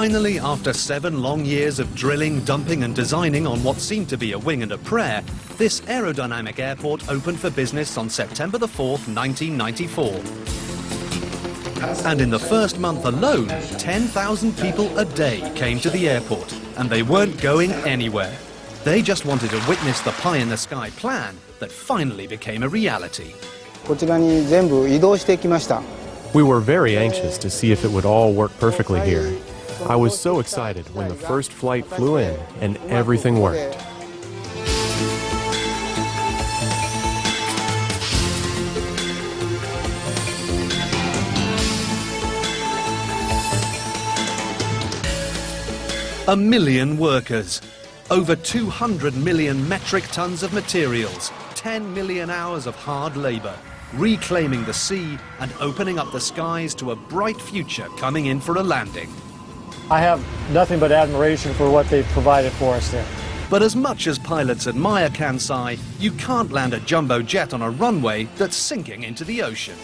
Finally, after 7 long years of drilling, dumping and designing on what seemed to be a wing and a prayer, this aerodynamic airport opened for business on September the 4th, 1994. And in the first month alone, 10,000 people a day came to the airport, and they weren't going anywhere. They just wanted to witness the pie-in-the-sky plan that finally became a reality. We were very anxious to see if it would all work perfectly here. I was so excited when the first flight flew in and everything worked. A million workers, over 200 million metric tons of materials, 10 million hours of hard labor, reclaiming the sea and opening up the skies to a bright future coming in for a landing. I have nothing but admiration for what they've provided for us there. But as much as pilots admire Kansai, you can't land a jumbo jet on a runway that's sinking into the ocean.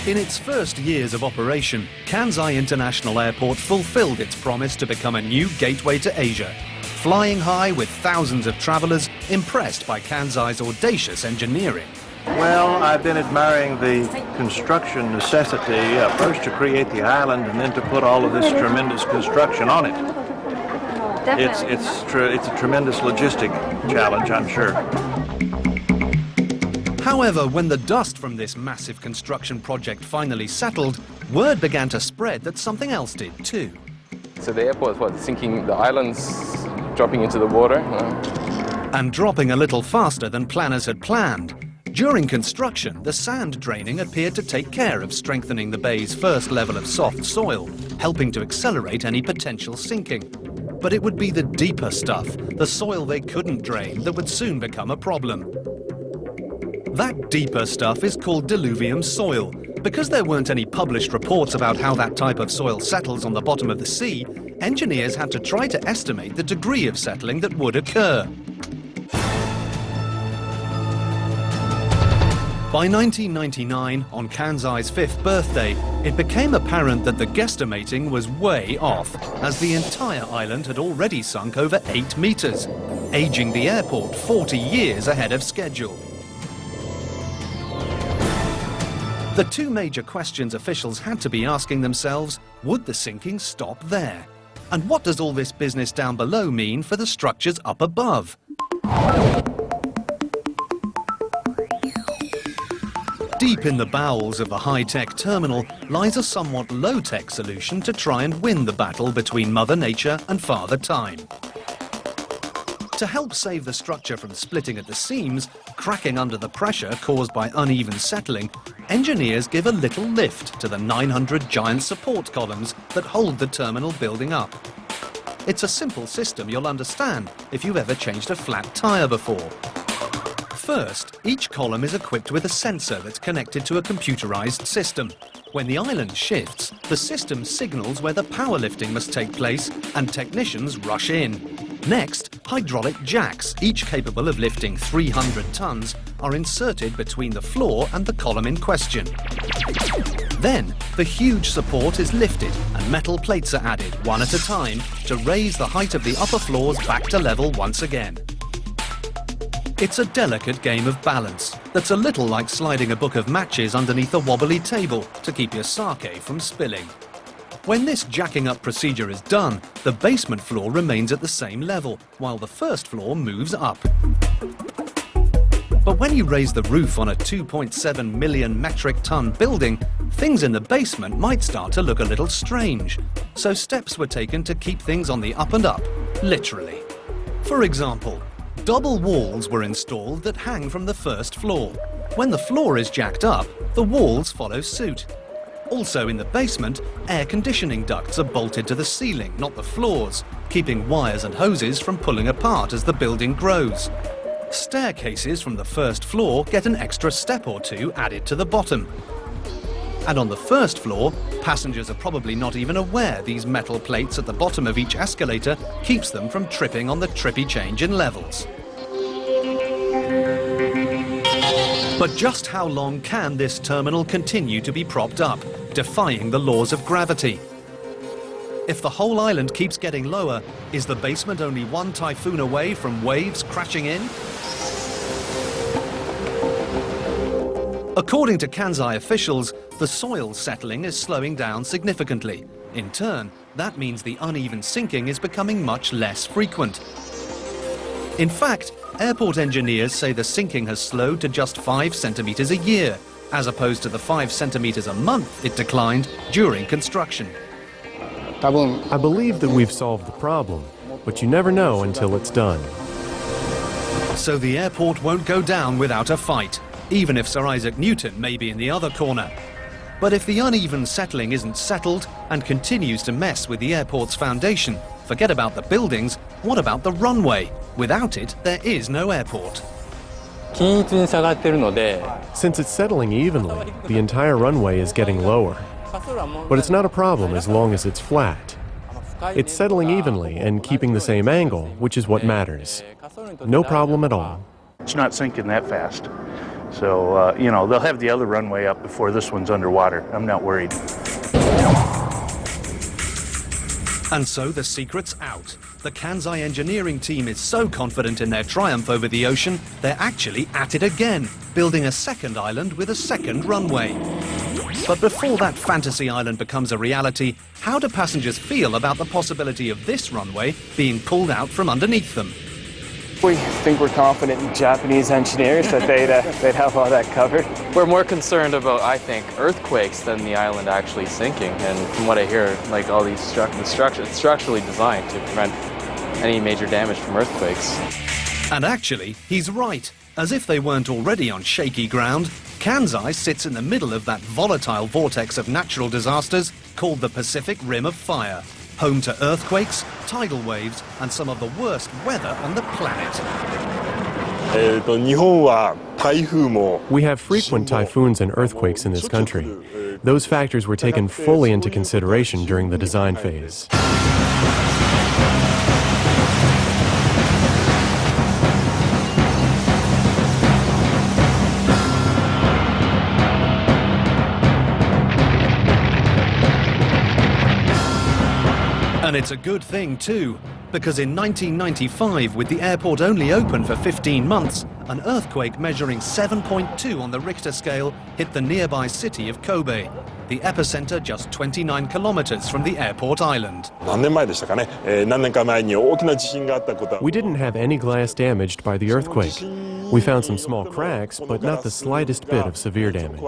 In its first years of operation, Kansai International Airport fulfilled its promise to become a new gateway to Asia, flying high with thousands of travelers impressed by Kansai's audacious engineering. Well, I've been admiring the construction necessity, first to create the island and then to put all of this tremendous construction on it. It's a tremendous logistic challenge, I'm sure. However, when the dust from this massive construction project finally settled, word began to spread that something else did too. So the airport was sinking the islands, dropping into the water. And dropping a little faster than planners had planned. During construction, the sand draining appeared to take care of strengthening the bay's first level of soft soil, helping to accelerate any potential sinking. But it would be the deeper stuff, the soil they couldn't drain, that would soon become a problem. That deeper stuff is called diluvium soil. Because there weren't any published reports about how that type of soil settles on the bottom of the sea, engineers had to try to estimate the degree of settling that would occur. By 1999, on Kansai's 5th birthday, it became apparent that the guesstimating was way off, as the entire island had already sunk over 8 meters, aging the airport 40 years ahead of schedule. The two major questions officials had to be asking themselves, would the sinking stop there? And what does all this business down below mean for the structures up above? Deep in the bowels of the high-tech terminal lies a somewhat low-tech solution to try and win the battle between Mother Nature and Father Time. To help save the structure from splitting at the seams, cracking under the pressure caused by uneven settling, engineers give a little lift to the 900 giant support columns that hold the terminal building up. It's a simple system you'll understand if you've ever changed a flat tire before. First, each column is equipped with a sensor that's connected to a computerized system. When the island shifts, the system signals where the power lifting must take place and technicians rush in. Next, hydraulic jacks, each capable of lifting 300 tons, are inserted between the floor and the column in question. Then, the huge support is lifted and metal plates are added, one at a time, to raise the height of the upper floors back to level once again. It's a delicate game of balance that's a little like sliding a book of matches underneath a wobbly table to keep your sake from spilling. When this jacking up procedure is done, the basement floor remains at the same level, while the first floor moves up. But when you raise the roof on a 2.7 million metric ton building, things in the basement might start to look a little strange. So steps were taken to keep things on the up and up, literally. For example, double walls were installed that hang from the first floor. When the floor is jacked up, the walls follow suit. Also in the basement, air conditioning ducts are bolted to the ceiling, not the floors, keeping wires and hoses from pulling apart as the building grows. Staircases from the first floor get an extra step or two added to the bottom. And on the first floor, passengers are probably not even aware these metal plates at the bottom of each escalator keeps them from tripping on the trippy change in levels. But just how long can this terminal continue to be propped up, defying the laws of gravity? If the whole island keeps getting lower, is the basement only one typhoon away from waves crashing in? According to Kansai officials, the soil settling is slowing down significantly. In turn, that means the uneven sinking is becoming much less frequent. In fact, airport engineers say the sinking has slowed to just 5 centimeters a year, as opposed to the 5 centimeters a month it declined during construction. I believe that we've solved the problem, but you never know until it's done. So the airport won't go down without a fight, even if Sir Isaac Newton may be in the other corner. But if the uneven settling isn't settled and continues to mess with the airport's foundation, forget about the buildings, what about the runway? Without it, there is no airport. Since it's settling evenly, the entire runway is getting lower. But it's not a problem as long as it's flat. It's settling evenly and keeping the same angle, which is what matters. No problem at all. It's not sinking that fast. So, you know, they'll have the other runway up before this one's underwater. I'm not worried. And so the secret's out. The Kansai engineering team is so confident in their triumph over the ocean, they're actually at it again, building a second island with a second runway. But before that fantasy island becomes a reality, how do passengers feel about the possibility of this runway being pulled out from underneath them? We think we're confident in Japanese engineers that they'd have all that covered. We're more concerned about, I think, earthquakes than the island actually sinking. And from what I hear, like all these it's structurally designed to prevent any major damage from earthquakes. And actually, he's right. As if they weren't already on shaky ground, Kansai sits in the middle of that volatile vortex of natural disasters called the Pacific Rim of Fire, home to earthquakes, tidal waves, and some of the worst weather on the planet. We have frequent typhoons and earthquakes in this country. Those factors were taken fully into consideration during the design phase. And it's a good thing too, because in 1995, with the airport only open for 15 months, an earthquake measuring 7.2 on the Richter scale hit the nearby city of Kobe, the epicenter just 29 kilometers from the airport island. We didn't have any glass damaged by the earthquake. We found some small cracks, but not the slightest bit of severe damage.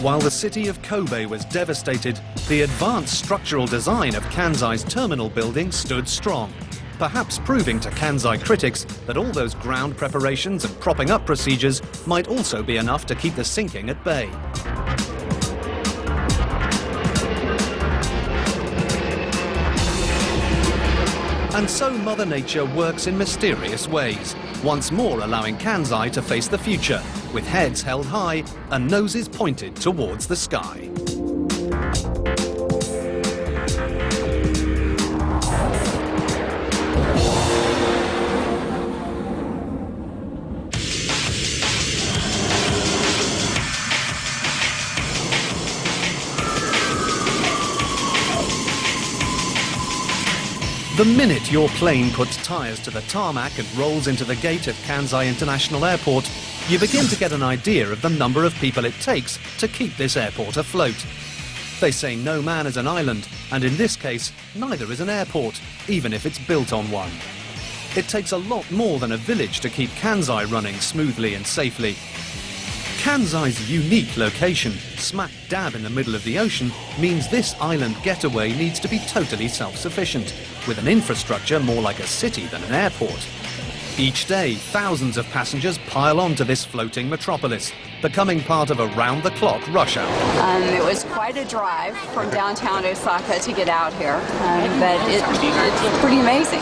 While the city of Kobe was devastated, the advanced structural design of Kansai's terminal building stood strong, perhaps proving to Kansai critics that all those ground preparations and propping up procedures might also be enough to keep the sinking at bay. And so Mother Nature works in mysterious ways, once more allowing Kansai to face the future, with heads held high and noses pointed towards the sky. The minute your plane puts tires to the tarmac and rolls into the gate at Kansai International Airport, you begin to get an idea of the number of people it takes to keep this airport afloat. They say no man is an island, and in this case, neither is an airport, even if it's built on one. It takes a lot more than a village to keep Kansai running smoothly and safely. Kansai's unique location, smack dab in the middle of the ocean, means this island getaway needs to be totally self-sufficient, with an infrastructure more like a city than an airport. Each day, thousands of passengers pile onto this floating metropolis, becoming part of a round-the-clock rush hour. It was quite a drive from downtown Osaka to get out here, but it's pretty amazing.